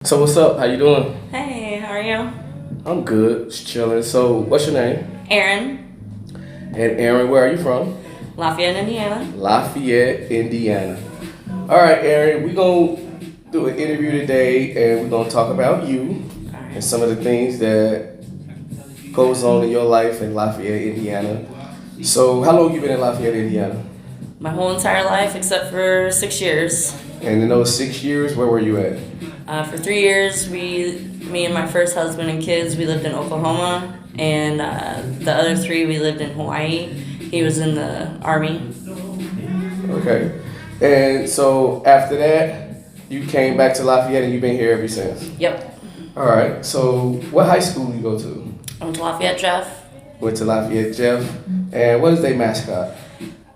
So what's up? How you doing? Hey, how are you? I'm good, just chilling. So what's your name? Erin, And Erin, where are you from? Lafayette, Indiana. Lafayette, Indiana. All right, Erin, we're gonna do an interview today, and we're gonna talk about you All and right. some of the things that goes on in your life in Lafayette, Indiana. So how long you been in Lafayette, Indiana? My whole entire life, except for 6 years. And in those 6 years, where were you at? For 3 years, me and my first husband and kids, we lived in Oklahoma, and the other three, we lived in Hawaii. He was in the Army. Okay. And so after that, you came back to Lafayette, and you've been here ever since. Yep. All right. So, what high school you go to? I went to Lafayette, Jeff. Went to Lafayette Jeff. And what is their mascot?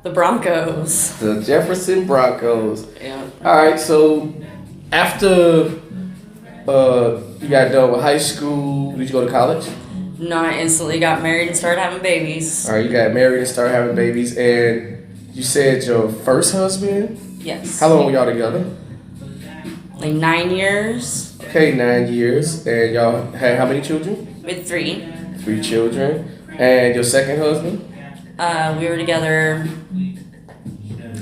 The Broncos. The Jefferson Broncos. Yeah. All right. So, after you got done with high school, did you go to college? No, I instantly got married and started having babies. All right. You got married and started having babies, and you said your first husband. Yes. How long were y'all together? Like 9 years. Okay, 9 years. And y'all had how many children? With three. 3 children. And your second husband? We were together,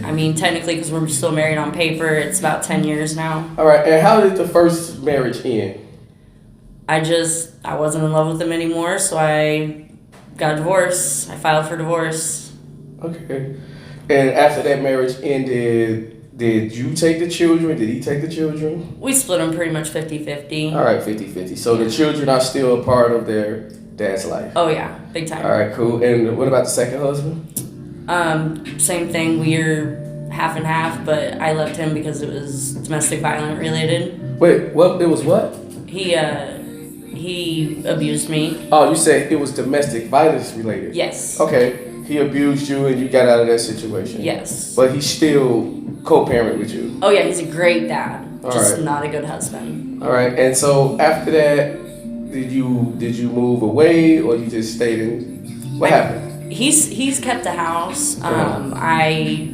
I mean, technically, because we're still married on paper, it's about 10 years now. All right. And how did the first marriage end? I wasn't in love with him anymore, so I got a divorce. I filed for divorce. Okay. And after that marriage ended, did you take the children? Did he take the children? We split them pretty much 50-50. All right, 50-50. So the children are still a part of their dad's life. Oh, yeah, big time. All right, cool. And what about the second husband? Same thing, we're half and half, but I left him because it was domestic violence related. Wait, what? It was what? He abused me. Oh, you said it was domestic violence related. Yes. Okay. He abused you and you got out of that situation. Yes. But he's still co-parent with you. Oh, yeah, he's a great dad. All Just right. not a good husband. All right. And so after that, did you move away or you just stayed in? What happened? He's kept the house. I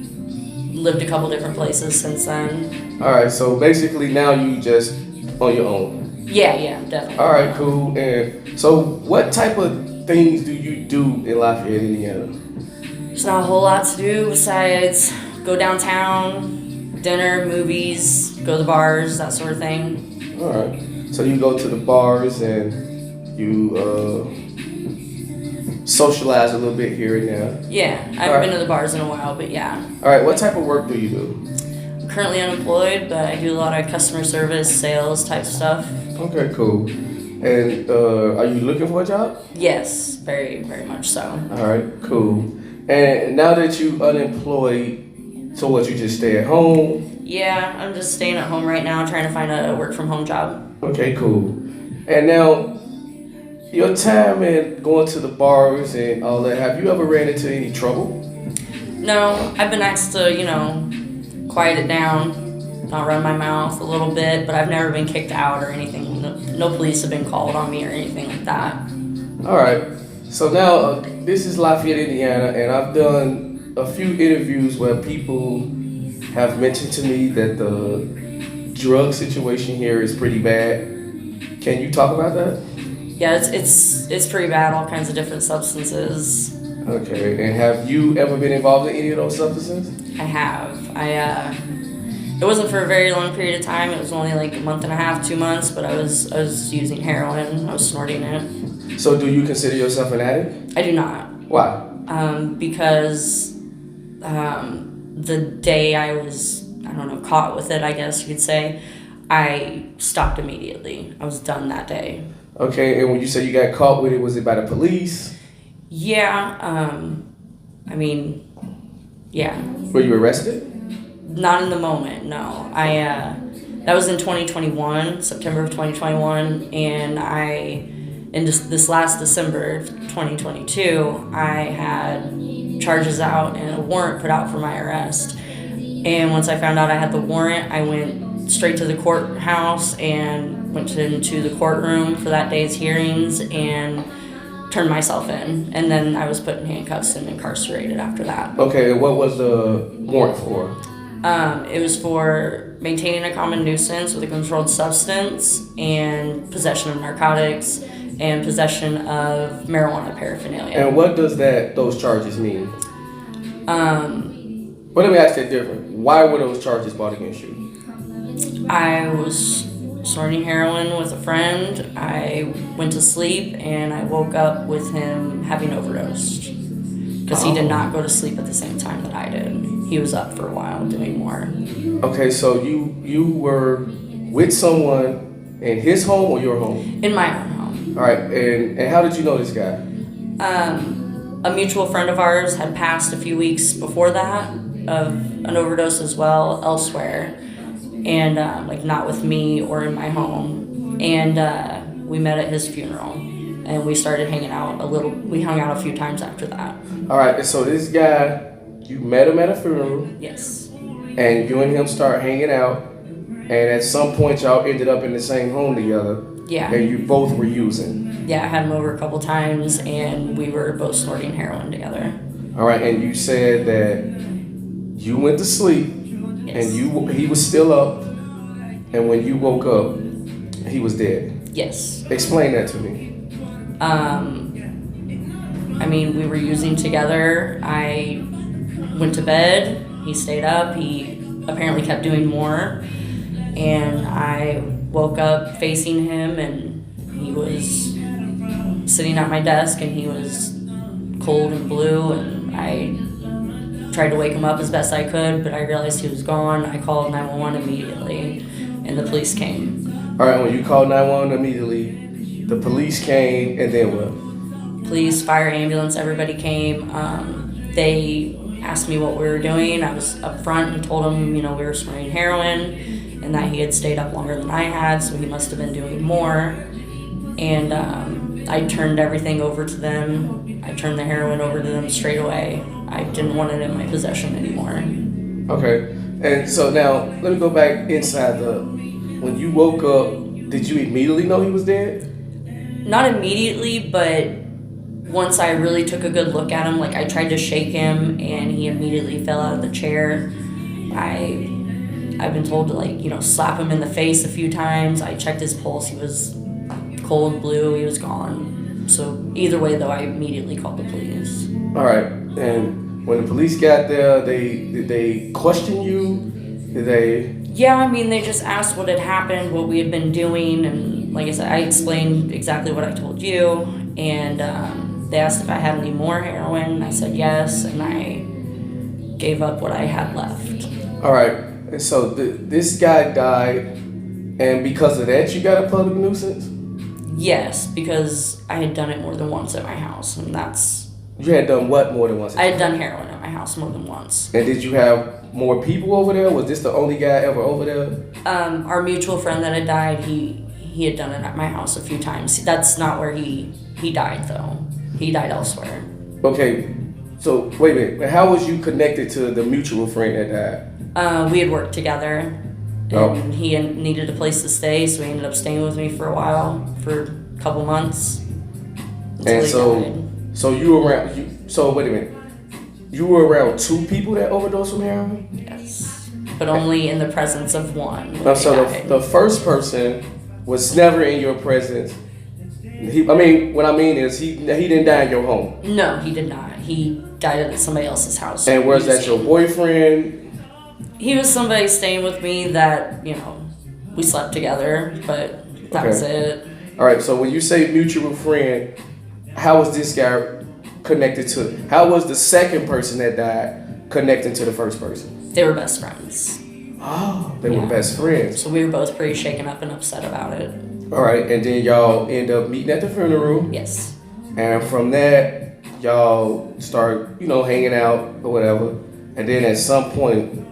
lived a couple different places since then. All right. So basically now you just on your own. Yeah, definitely. All right. Cool. And so what type of things do you do in Lafayette, Indiana? There's not a whole lot to do besides go downtown, dinner, movies, go to the bars, that sort of thing. All right. So you go to the bars and you socialize a little bit here and there. Yeah, I haven't been to the bars in a while, but yeah. All right. What type of work do you do? I'm currently unemployed, but I do a lot of customer service, sales type stuff. Okay. Cool. And are you looking for a job? Yes, very, very much so. All right, cool. And now that you unemployed, so what, you just stay at home? Yeah, I'm just staying at home right now, trying to find a work from home job. Okay, cool. And now, your time in going to the bars and all that, have you ever ran into any trouble? No, I've been asked to, quiet it down, not run my mouth a little bit, but I've never been kicked out or anything. No police have been called on me or anything like that. All right. So now, this is Lafayette, Indiana, and I've done a few interviews where people have mentioned to me that the drug situation here is pretty bad. Can you talk about that? Yeah, it's pretty bad. All kinds of different substances. Okay. And have you ever been involved in any of those substances? I have. It wasn't for a very long period of time. It was only like a month and a half, 2 months. But I was using heroin. I was snorting it. So do you consider yourself an addict? I do not. Why? Because the day I was, I don't know, caught with it, I guess you could say, I stopped immediately. I was done that day. Okay. And when you say you got caught with it, was it by the police? Yeah. I mean, yeah. Were you arrested? Not in the moment, no. That was in 2021, September of 2021, and in just this last December of 2022, I had charges out and a warrant put out for my arrest. And once I found out I had the warrant, I went straight to the courthouse and went into the courtroom for that day's hearings and turned myself in. And then I was put in handcuffs and incarcerated after that. Okay, and what was the warrant for? It was for maintaining a common nuisance with a controlled substance and possession of narcotics and possession of marijuana paraphernalia. And what does those charges mean? Well, let me ask that different. Why were those charges brought against you? I was snorting heroin with a friend. I went to sleep and I woke up with him having overdosed because he did not go to sleep at the same time that I did. He was up for a while doing more. Okay, so you were with someone in his home or your home? In my own home. All right, and how did you know this guy? A mutual friend of ours had passed a few weeks before that of an overdose as well elsewhere, and not with me or in my home. And we met at his funeral, and we started hanging out a little. We hung out a few times after that. All right, so this guy, you met him at a funeral. Yes. And you and him start hanging out, and at some point y'all ended up in the same home together. Yeah. And you both were using. Yeah, I had him over a couple times, and we were both snorting heroin together. All right, and you said that you went to sleep, Yes. and he was still up, and when you woke up, he was dead. Yes. Explain that to me. We were using together. I went to bed. He stayed up. He apparently kept doing more. And I woke up facing him, and he was sitting at my desk, and he was cold and blue. And I tried to wake him up as best I could, but I realized he was gone. I called 911 immediately, and the police came. All right, when you called 911 immediately, the police came, and then what? Police, fire, ambulance, everybody came. They asked me what we were doing. I was up front and told them, we were snorting heroin and that he had stayed up longer than I had, so he must have been doing more. And I turned everything over to them. I turned the heroin over to them straight away. I didn't want it in my possession anymore. Okay, and so now let me go back inside when you woke up, did you immediately know he was dead? Not immediately, but once I really took a good look at him, I tried to shake him and he immediately fell out of the chair. I've been told to slap him in the face a few times. I checked his pulse. He was cold blue. He was gone. So either way, though, I immediately called the police. All right. And when the police got there, did they question you? Did they? Yeah, they just asked what had happened, what we had been doing, and like I said, I explained exactly what I told you, and they asked if I had any more heroin. I said yes, and I gave up what I had left. All right. And so this guy died, and because of that, you got a public nuisance? Yes, because I had done it more than once at my house, and that's... You had done what more than once? I had done heroin at my house more than once. And did you have more people over there? Was this the only guy ever over there? Our mutual friend that had died, he had done it at my house a few times. That's not where he died, though. He died elsewhere. Okay, so wait a minute. How was you connected to the mutual friend that died? We had worked together, and he needed a place to stay, so he ended up staying with me for a while, for a couple months. And so you were around. So wait a minute. You were around two people that overdosed from heroin? Yes, but only in the presence of one. So the first person was never in your presence. What I mean is he didn't die in your home. No, he did not. He died at somebody else's house. And was that your boyfriend? He was somebody staying with me that, we slept together, but that was it. All right, so when you say mutual friend, how was this guy connected to, how was the second person that died connecting to the first person? They were best friends. Oh, they were best friends. So we were both pretty shaken up and upset about it. All right, and then y'all end up meeting at the funeral. Yes. And from that, y'all start, hanging out or whatever. And then at some point,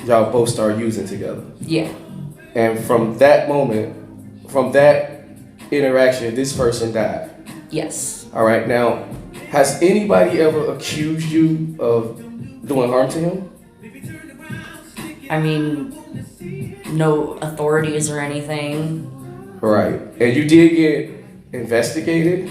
y'all both start using together. Yeah. And from that moment, from that interaction, this person died. Yes. All right, now, has anybody ever accused you of doing harm to him? No authorities or anything. Right. And you did get investigated?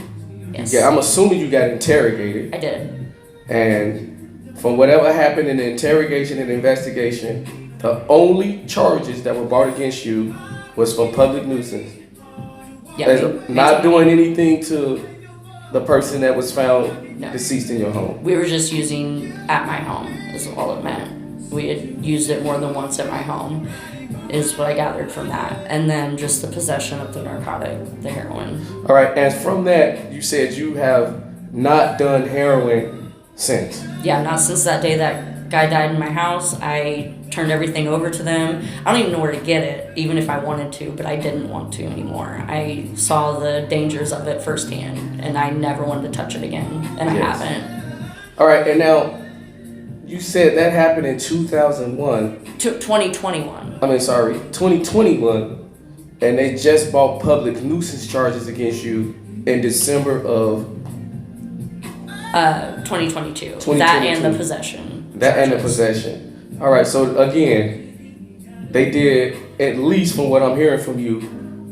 Yes. Yeah, I'm assuming you got interrogated. I did. And from whatever happened in the interrogation and investigation, The only charges that were brought against you was for public nuisance. Yeah, As not doing anything to the person that was found No. deceased in your home. We were just using at my home is all it meant. We had used it more than once at my home is what I gathered from that. And then just the possession of the narcotic, the heroin. All right, and from that, you said you have not done heroin since. Yeah, not since that day that guy died in my house. I turned everything over to them. I don't even know where to get it, even if I wanted to, but I didn't want to anymore. I saw the dangers of it firsthand, and I never wanted to touch it again, and Yes. I haven't. All right, and now you said that happened in 2001. 2021. 2021, and they just brought public nuisance charges against you in December of 2022. 2022. That and the possession. that and the charges. possession. All right, so again, they did, at least from what I'm hearing from you,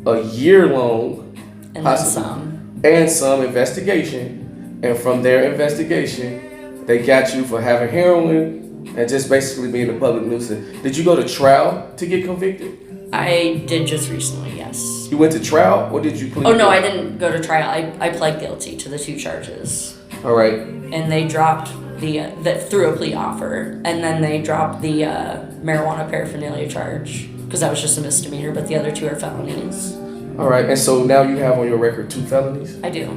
a year-long And then possibly, some. and some investigation, and from their investigation, they got you for having heroin and just basically being a public nuisance. Did you go to trial to get convicted? I did just recently, yes. You went to trial, or did you plead? Oh, no, I guilty? didn't go to trial. I pled guilty to the 2 charges. All right. And they dropped through a plea offer, and then they dropped the marijuana paraphernalia charge because that was just a misdemeanor, but the other 2 are felonies. All right, and so now you have on your record 2 felonies? I do.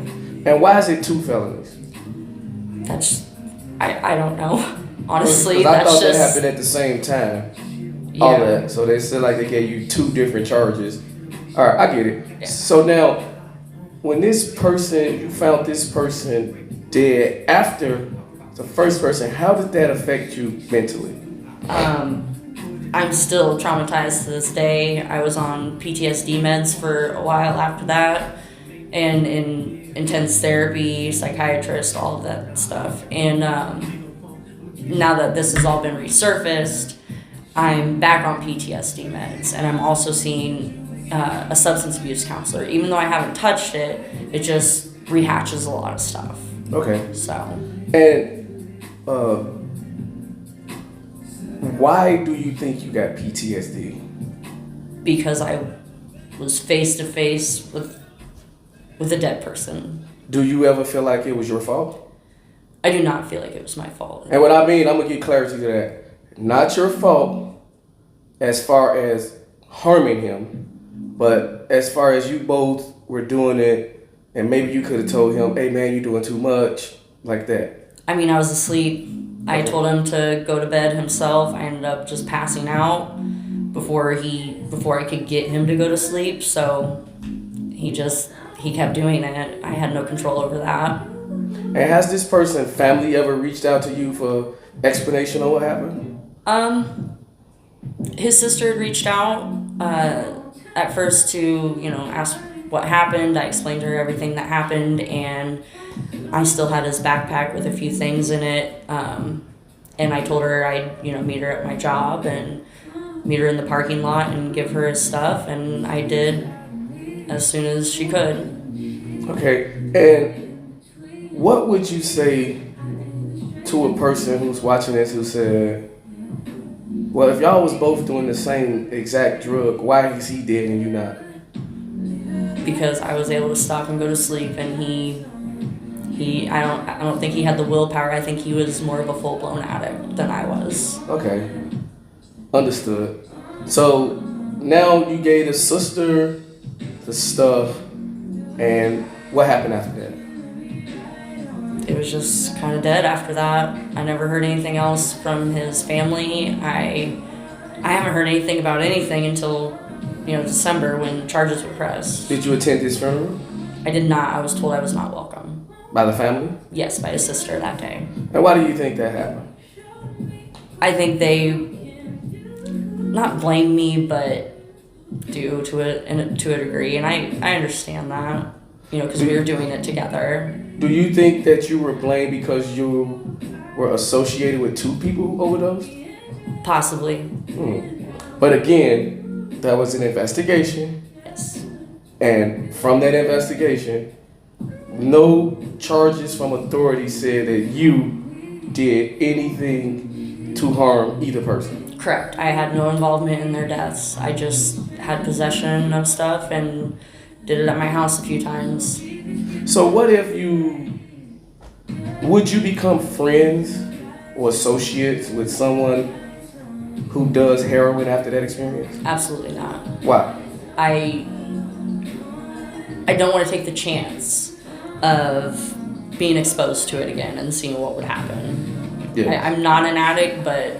And why is it 2 felonies? That's I don't know. Honestly, 'Cause I that's thought just that happened at the same time. All yeah. that. So they said like they gave you 2 different charges. All right, I get it. Yeah. So now, when you found this person dead after the first person, how did that affect you mentally? I'm still traumatized to this day. I was on PTSD meds for a while after that, and in intense therapy, psychiatrist, all of that stuff. And now that this has all been resurfaced, I'm back on PTSD meds, and I'm also seeing a substance abuse counselor. Even though I haven't touched it, it just rehatches a lot of stuff. Okay. So And why do you think you got PTSD? because I was face to face with a dead person. Do you ever feel like it was your fault? I do not feel like it was my fault. And what I mean, I'm gonna get clarity to that. Not your fault as far as harming him, but as far as you both were doing it, and maybe you could have told him, hey man, you're doing too much, like that. I mean, I was asleep. I told him to go to bed himself. I ended up just passing out before I could get him to go to sleep. So he kept doing it. I had no control over that. And has this person, family, ever reached out to you for explanation on what happened? His sister had reached out at first to, ask what happened. I explained to her everything that happened, and I still had his backpack with a few things in it. And I told her I'd, meet her at my job and meet her in the parking lot and give her his stuff, and I did as soon as she could. Okay, and what would you say to a person who's watching this who said, well, if y'all was both doing the same exact drug, why is he dead and you not? Because I was able to stop and go to sleep, and I don't think he had the willpower. I think he was more of a full-blown addict than I was. Okay, understood. So now you gave the sister the stuff, and what happened after that? It was just kind of dead after that. I never heard anything else from his family. I haven't heard anything about anything until, December when charges were pressed. Did you attend his funeral? I did not. I was told I was not welcome. By the family? Yes, by his sister that day. And why do you think that happened? I think they not blame me, but do to a degree, and I understand that, because we were doing it together. Do you think that you were blamed because you were associated with 2 people who overdosed? Possibly. But again, that was an investigation, Yes. and from that investigation, no charges from authorities said that you did anything to harm either person. Correct. I had no involvement in their deaths. I just had possession of stuff and did it at my house a few times. So what if would you become friends or associates with someone who does heroin after that experience? Absolutely not. Why? I don't want to take the chance of being exposed to it again and seeing what would happen. Yeah. I'm not an addict, but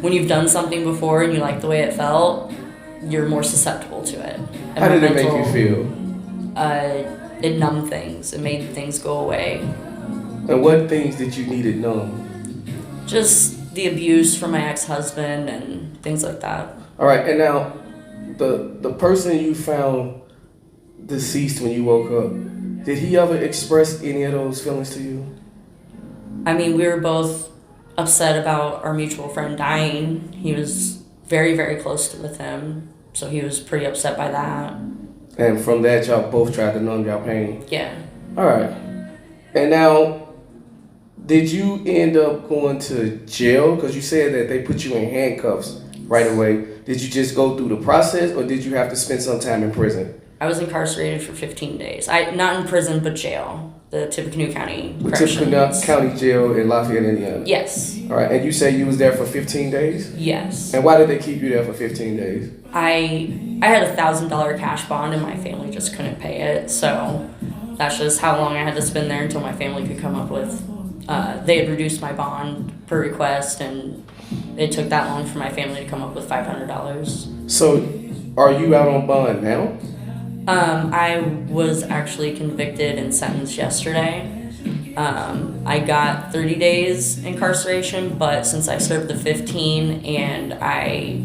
when you've done something before and you like the way it felt, you're more susceptible to it. And How did it make you feel? It numbed things. It made things go away. And what things did you need it numb? Just the abuse from my ex-husband and things like that. All right, and now the person you found deceased when you woke up, did he ever express any of those feelings to you? I mean, we were both upset about our mutual friend dying. He was very, very close with him, so he was pretty upset by that. And from that, y'all both tried to numb y'all pain? Yeah. All right. And now, did you end up going to jail? Because you said that they put you in handcuffs right away. Did you just go through the process, or did you have to spend some time in prison? I was incarcerated for 15 days. Not in prison, but jail. The Tippecanoe County Tippecanoe County Jail in Lafayette, Indiana? Yes. All right, and you say you was there for 15 days? Yes. And why did they keep you there for 15 days? I had a $1,000 cash bond and my family just couldn't pay it. So that's just how long I had to spend there until my family could come up with. They had reduced my bond per request, and it took that long for my family to come up with $500. So, are you out on bond now? I was actually convicted and sentenced yesterday. I got 30 days incarceration, but since I served the 15 and I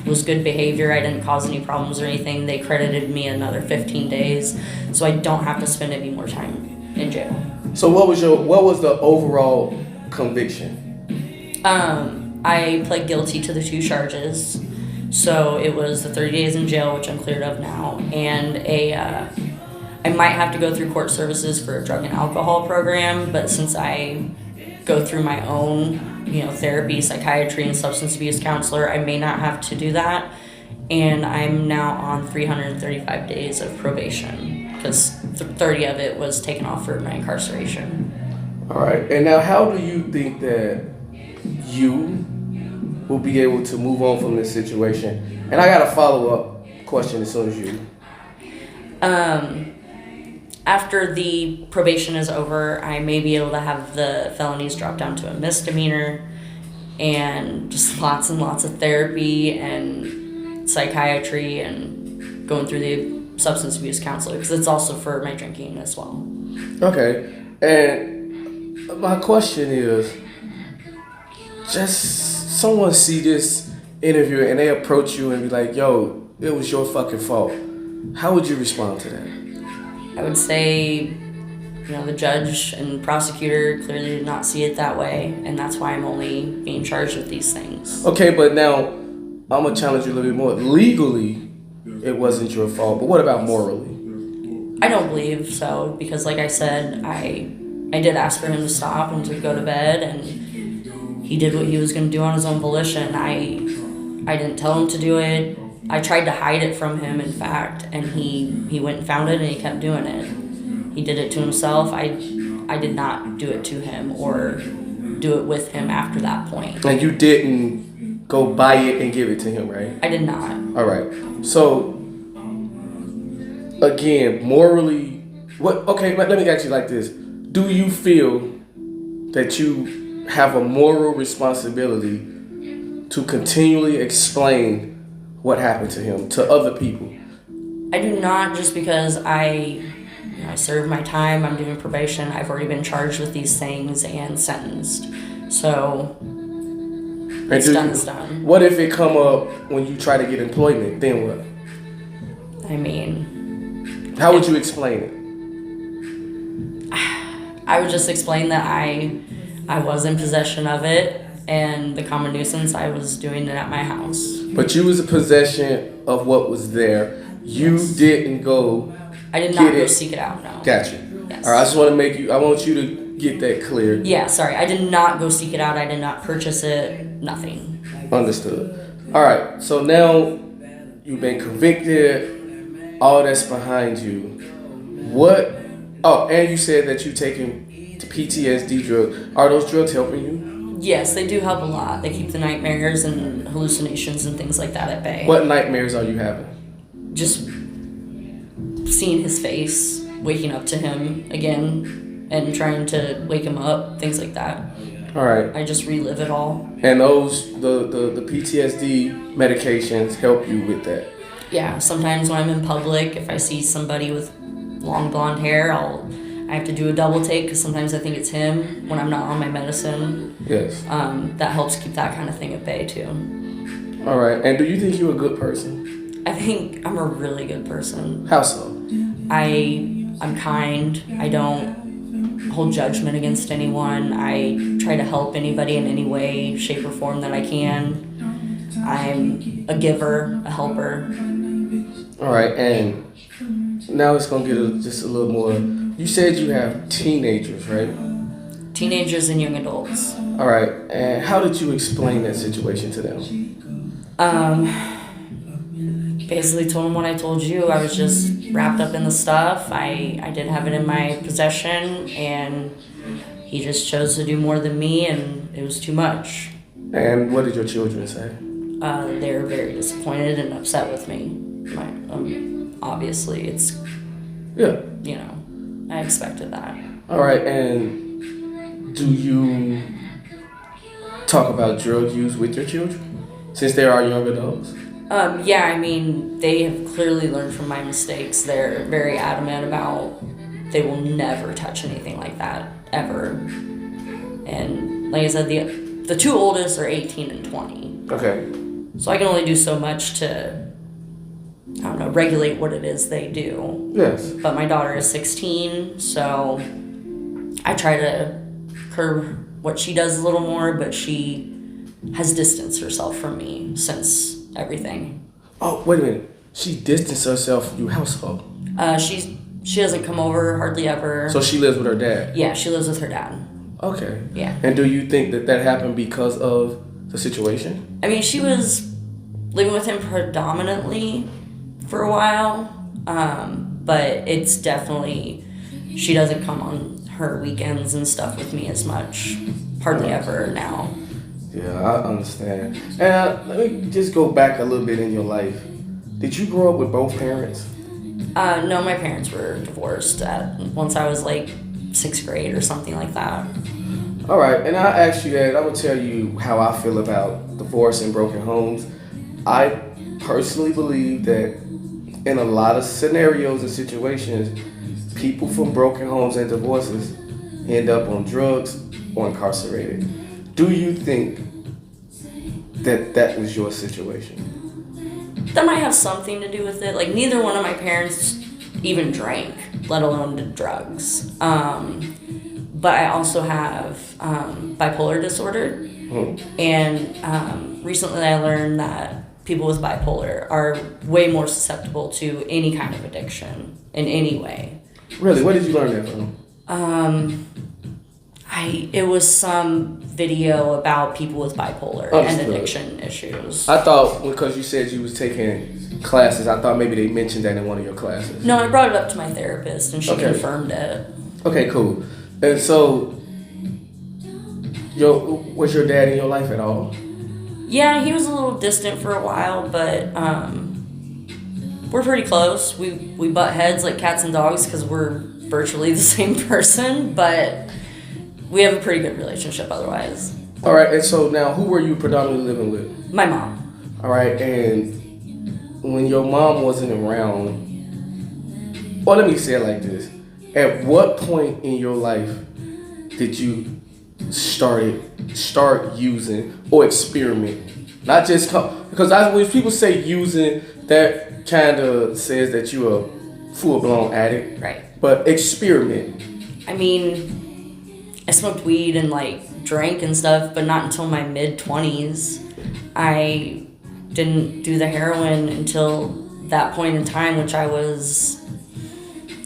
was good behavior, I didn't cause any problems or anything, they credited me another 15 days, so I don't have to spend any more time in jail. So what was the overall conviction? I pled guilty to the 2 charges. So it was the 30 days in jail, which I'm cleared of now, and I might have to go through court services for a drug and alcohol program, but since I go through my own, therapy, psychiatry, and substance abuse counselor, I may not have to do that. And I'm now on 335 days of probation because 30 of it was taken off for my incarceration. All right, and now how do you think that you will be able to move on from this situation? And I got a follow-up question as soon as you. After the probation is over, I may be able to have the felonies drop down to a misdemeanor, and just lots and lots of therapy and psychiatry and going through the substance abuse counselor, because it's also for my drinking as well. Okay, and my question is, just someone see this interview and they approach you and be like, yo, it was your fucking fault. How would you respond to that? I would say, the judge and prosecutor clearly did not see it that way, and that's why I'm only being charged with these things. Okay, but now I'm gonna challenge you a little bit more. Legally, it wasn't your fault, but what about morally? I don't believe so, because like I said, I did ask for him to stop and to go to bed, and he did what he was going to do on his own volition. I didn't tell him to do it. I tried to hide it from him, in fact, and he went and found it, and he kept doing it. He did it to himself. I did not do it to him or do it with him after that point. And you didn't go buy it and give it to him, right? I did not. All right. So, again, morally, okay, let me ask you like this. Do you feel that you have a moral responsibility to continually explain what happened to him to other people? I do not, just because I served my time, I'm doing probation, I've already been charged with these things and sentenced. So it's done is done. What if it come up when you try to get employment, then what? I mean, how would you explain it? I would just explain that I was in possession of it, and the common nuisance, I was doing it at my house. But you was in possession of what was there. You didn't go. I did not go seek it out, no. Gotcha. Yes. All right, I want you to get that clear. Yeah, sorry. I did not go seek it out. I did not purchase it. Nothing. Understood. All right. So now you've been convicted. All that's behind you. What? Oh, and you said that you're taking PTSD drugs. Are those drugs helping you? Yes, they do help a lot. They keep the nightmares and hallucinations and things like that at bay. What nightmares are you having? Just seeing his face, waking up to him again, and trying to wake him up, things like that. All right. I just relive it all. And those the PTSD medications help you with that. Yeah, sometimes when I'm in public, if I see somebody with long blonde hair, I have to do a double take because sometimes I think it's him when I'm not on my medicine. Yes. That helps keep that kind of thing at bay too. All right. And do you think you're a good person? I think I'm a really good person. How so? I'm kind. I don't hold judgment against anyone. I try to help anybody in any way, shape, or form that I can. I'm a giver, a helper. All right. And now it's going to get just a little more. You said you have teenagers, right? Teenagers and young adults. All right. And how did you explain that situation to them? Basically told him what I told you. I was just wrapped up in the stuff. I did have it in my possession, and he just chose to do more than me, and it was too much. And what did your children say? They were very disappointed and upset with me. Obviously, it's, Yeah. I expected that. All right. And do you talk about drug use with your children since they are young adults? Yeah, I mean, they have clearly learned from my mistakes. They're very adamant about they will never touch anything like that, ever. And like I said, the two oldest are 18 and 20. Okay. So I can only do so much to, regulate what it is they do. Yes. But my daughter is 16, so I try to curb what she does a little more, but she has distanced herself from me since everything. Oh, wait a minute. She distanced herself from your household. She doesn't come over hardly ever. So she lives with her dad? Yeah, she lives with her dad. Okay. Yeah. And do you think that happened because of the situation? I mean, she was living with him predominantly for a while, but it's definitely, she doesn't come on her weekends and stuff with me as much. Hardly ever now. Yeah, I understand. And let me just go back a little bit in your life. Did you grow up with both parents? No, my parents were divorced once I was like 6th grade or something like that. All right, and I asked you that. I will tell you how I feel about divorce and broken homes. I personally believe that in a lot of scenarios and situations, people from broken homes and divorces end up on drugs or incarcerated. Do you think that was your situation? That might have something to do with it. Like, neither one of my parents even drank, let alone did drugs. But I also have bipolar disorder. And recently I learned that people with bipolar are way more susceptible to any kind of addiction in any way. Really? Where did you learn that from? It was some video about people with bipolar and addiction issues. I thought because you said you was taking classes, I thought maybe they mentioned that in one of your classes. No, I brought it up to my therapist and she confirmed it. Okay, cool. And so, was your dad in your life at all? Yeah, he was a little distant for a while, but we're pretty close. We butt heads like cats and dogs because we're virtually the same person, but we have a pretty good relationship otherwise. All right, and so now who were you predominantly living with? My mom. All right, and when your mom wasn't around, well, let me say it like this. At what point in your life did you start using or experiment? Not just because when people say using, that kind of says that you're a full-blown addict. Right. But experiment. I mean, I smoked weed and drank and stuff, but not until my mid-20s. I didn't do the heroin until that point in time, which I was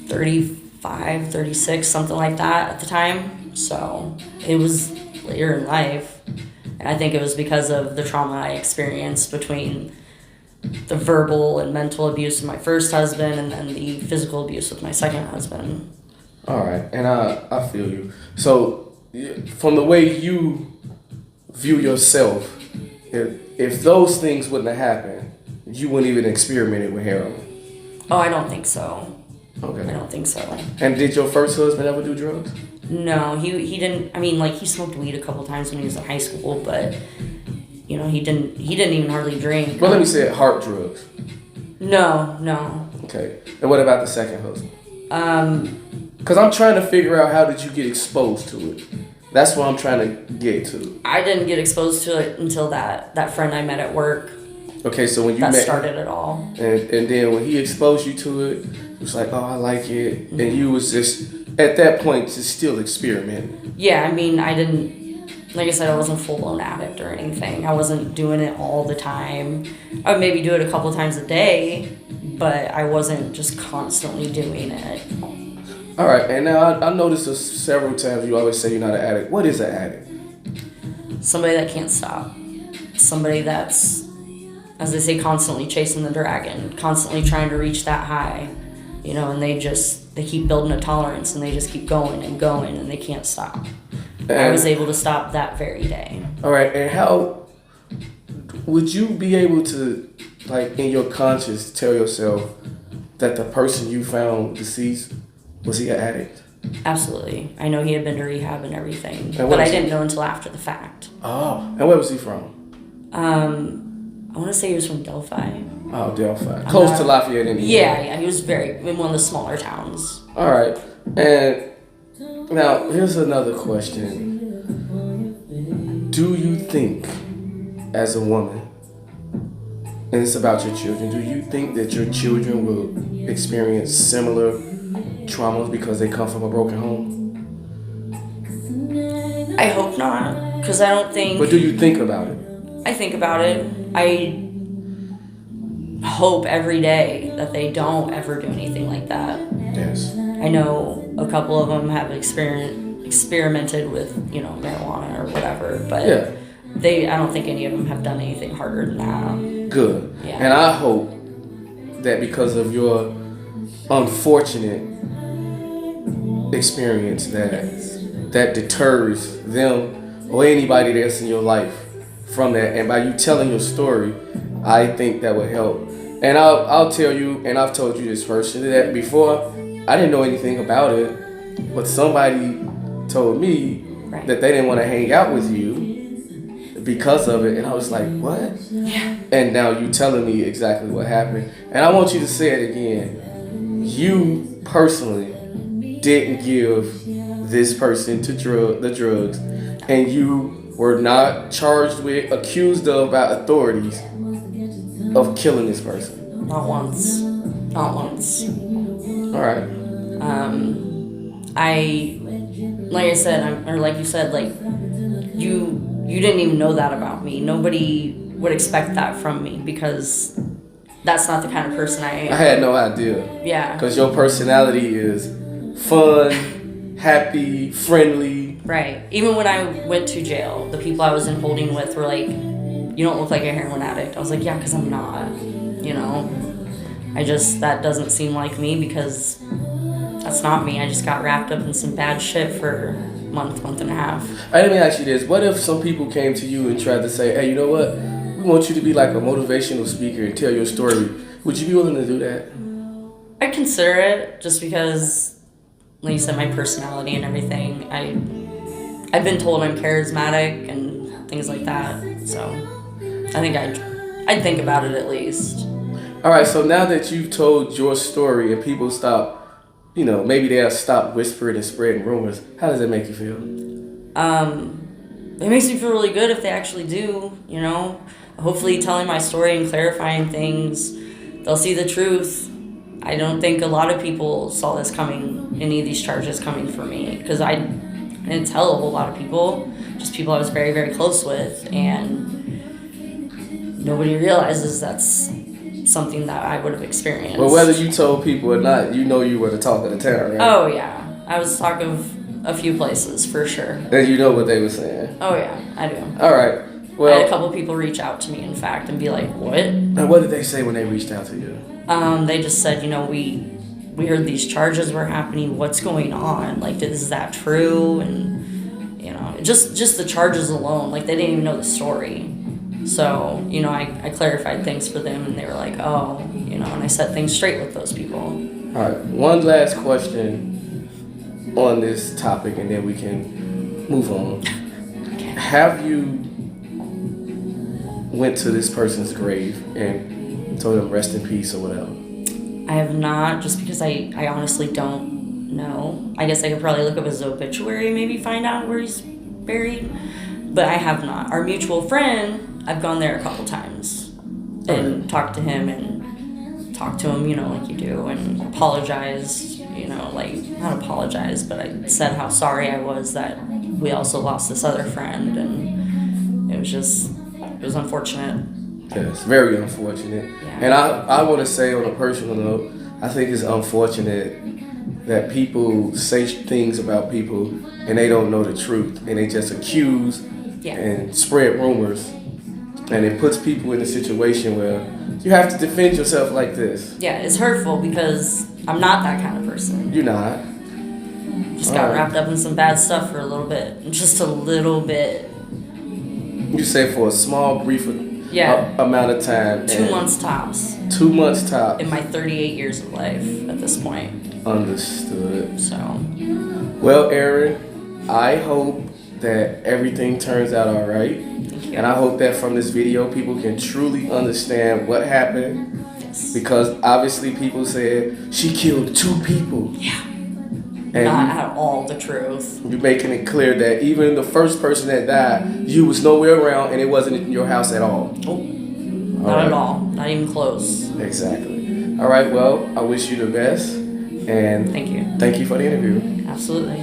35, 36, something like that at the time. So it was later in life. And I think it was because of the trauma I experienced between the verbal and mental abuse of my first husband and then the physical abuse with my second husband. All right, and I feel you. So, from the way you view yourself, if those things wouldn't have happened, you wouldn't even experiment with heroin. Oh, I don't think so. Okay. I don't think so. And did your first husband ever do drugs? No, he didn't. I mean, like, he smoked weed a couple times when he was in high school, but you know, he didn't even hardly drink. Well, let me say it, heart drugs. No. Okay. And what about the second husband? Because I'm trying to figure out how did you get exposed to it. That's what I'm trying to get to. I didn't get exposed to it until that friend I met at work. Okay, so when you that met, started it all. And then when he exposed you to it, it was like, oh, I like it. Mm-hmm. And you was just, at that point, just still experimenting. Yeah, I mean, I didn't, like I said, I wasn't a full-blown addict or anything. I wasn't doing it all the time. I would maybe do it a couple times a day, but I wasn't just constantly doing it. All right, and now I noticed this several times you always say you're not an addict. What is an addict? Somebody that can't stop. Somebody that's, as they say, constantly chasing the dragon, constantly trying to reach that high, you know, and they keep building a tolerance and they just keep going and going and they can't stop. And I was able to stop that very day. All right, and how would you be able to, like, in your conscience, tell yourself that the person you found deceased, was he an addict? Absolutely. I know he had been to rehab and everything, but I didn't know until after the fact. Oh, and where was he from? I want to say he was from Delphi. Oh, Delphi. Close to Lafayette, Indiana. Yeah, he was in one of the smaller towns. All right. And now, here's another question. Do you think, as a woman, and it's about your children, do you think that your children will experience similar traumas because they come from a broken home? I hope not, because I don't think... But do you think about it? I think about it. I hope every day that they don't ever do anything like that. Yes. I know a couple of them have experimented with, you know, marijuana or whatever, but I don't think any of them have done anything harder than that. Good. Yeah. And I hope that because of your unfortunate experience that deters them or anybody else in your life from that, and by you telling your story, I think that would help. And I'll tell you, and I've told you this personally, that before I didn't know anything about it, but somebody told me that they didn't want to hang out with you because of it, and I was like, what? Yeah. And now you telling me exactly what happened, and I want you to say it again. You personally didn't give this person to the drugs, and you were not charged with, accused of by authorities of killing this person. Not once. All right. Like you said, like you didn't even know that about me. Nobody would expect that from me because that's not the kind of person I am. I had no idea. Yeah. Because your personality is fun, happy, friendly. Right. Even when I went to jail, the people I was in holding with were like, you don't look like a heroin addict. I was like, yeah, because I'm not, you know. That doesn't seem like me because that's not me. I just got wrapped up in some bad shit for a month and a half. Let me ask you this. What if some people came to you and tried to say, hey, you know what? We want you to be like a motivational speaker and tell your story. Would you be willing to do that? I'd consider it just because, like you said, my personality and everything. I've been told I'm charismatic and things like that. So I think I'd think about it at least. All right, so now that you've told your story and people stop, you know, maybe they'll stop whispering and spreading rumors, how does that make you feel? It makes me feel really good if they actually do, you know. Hopefully telling my story and clarifying things, they'll see the truth. I don't think a lot of people saw this coming, any of these charges coming for me, because I didn't tell a whole lot of people, just people I was very, very close with, and nobody realizes that's something that I would have experienced. Well, whether you told people or not, you know you were the talk of the town, right? Oh, yeah. I was talk of a few places for sure. And you know what they were saying. Oh yeah, I do. All right. Well, I had a couple people reach out to me, in fact, and be like, "What?" And what did they say when they reached out to you? They just said, we heard these charges were happening. What's going on? Like, is that true? And just the charges alone. Like, they didn't even know the story. So, I clarified things for them, and they were like, oh, and I set things straight with those people. All right. One last question on this topic, and then we can move on. Okay. Have you went to this person's grave and told them rest in peace or whatever? I have not, just because I honestly don't know. I guess I could probably look up his obituary, maybe find out where he's buried. But I have not. Our mutual friend, I've gone there a couple times and talked to him like you do, and apologized, not apologize, but I said how sorry I was that we also lost this other friend, and it was unfortunate. Yes, very unfortunate. Yeah. And I want to say on a personal note, I think it's unfortunate that people say things about people and they don't know the truth, and they just accuse and spread rumors, and it puts people in a situation where you have to defend yourself like this. Yeah, it's hurtful because I'm not that kind of person. You're not. Just got wrapped up in some bad stuff for a little bit. Just a little bit. You say for a small, brief amount of time. 2 months tops. 2 months tops. In my 38 years of life at this point. Understood. So. Well, Erin, I hope that everything turns out all right. Thank you. And I hope that from this video, people can truly understand what happened. Yes. Because obviously people said she killed 2 people. Yeah. And not at all the truth. You're making it clear that even the first person that died, you was nowhere around and it wasn't in your house at all. Oh, not at all. Not even close. Exactly. All right, well, I wish you the best. And thank you. Thank you for the interview. Absolutely.